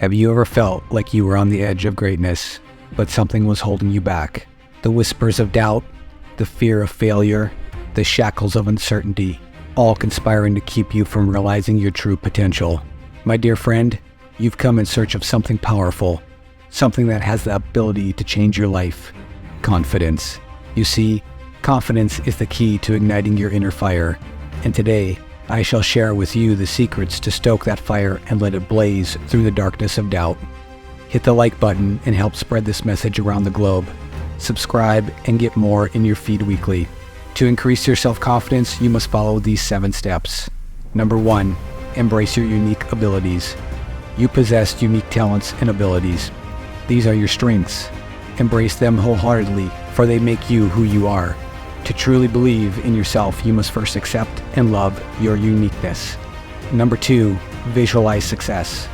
Have you ever felt like you were on the edge of greatness, but something was holding you back? The whispers of doubt, the fear of failure, the shackles of uncertainty, all conspiring to keep you from realizing your true potential. My dear friend, you've come in search of something powerful, something that has the ability to change your life. Confidence. You see, confidence is the key to igniting your inner fire, and today, I shall share with you the secrets to stoke that fire and let it blaze through the darkness of doubt. Hit the like button and help spread this message around the globe. Subscribe and get more in your feed weekly. To increase your self-confidence, you must follow these 7 steps. Number 1, embrace your unique abilities. You possess unique talents and abilities. These are your strengths. Embrace them wholeheartedly, for they make you who you are. To truly believe in yourself, you must first accept and love your uniqueness. Number 2, visualize success.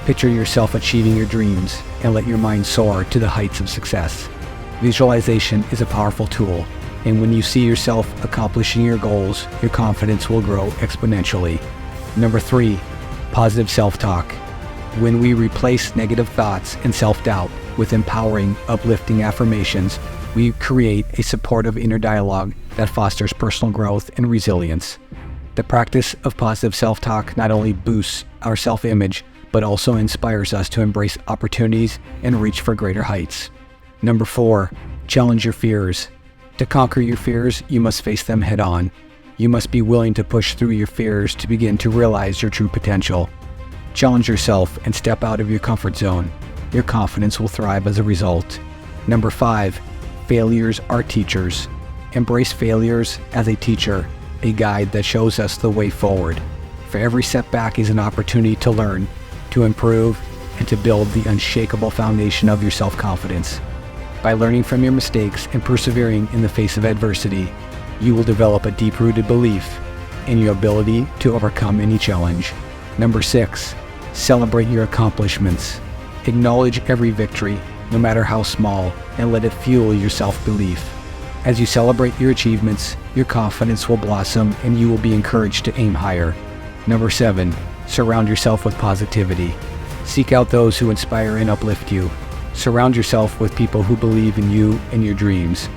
Picture yourself achieving your dreams and let your mind soar to the heights of success. Visualization is a powerful tool, and when you see yourself accomplishing your goals, your confidence will grow exponentially. Number 3, positive self-talk. When we replace negative thoughts and self-doubt with empowering, uplifting affirmations, we create a supportive inner dialogue that fosters personal growth and resilience. The practice of positive self-talk not only boosts our self-image, but also inspires us to embrace opportunities and reach for greater heights. Number 4, challenge your fears. To conquer your fears, you must face them head-on. You must be willing to push through your fears to begin to realize your true potential. Challenge yourself and step out of your comfort zone. Your confidence will thrive as a result. Number 5, failures are teachers. Embrace failures as a teacher, a guide that shows us the way forward. For every setback is an opportunity to learn, to improve, and to build the unshakable foundation of your self-confidence. By learning from your mistakes and persevering in the face of adversity, you will develop a deep-rooted belief in your ability to overcome any challenge. Number 6, celebrate your accomplishments. Acknowledge every victory, no matter how small, and let it fuel your self-belief. As you celebrate your achievements, your confidence will blossom and you will be encouraged to aim higher. Number 7, surround yourself with positivity. Seek out those who inspire and uplift you. Surround yourself with people who believe in you and your dreams.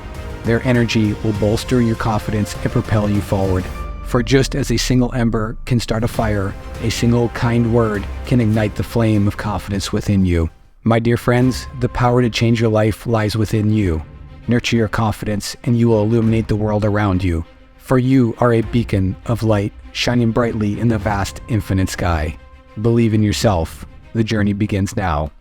Their energy will bolster your confidence and propel you forward. For just as a single ember can start a fire, a single kind word can ignite the flame of confidence within you. My dear friends, the power to change your life lies within you. Nurture your confidence and you will illuminate the world around you. For you are a beacon of light shining brightly in the vast infinite sky. Believe in yourself. The journey begins now.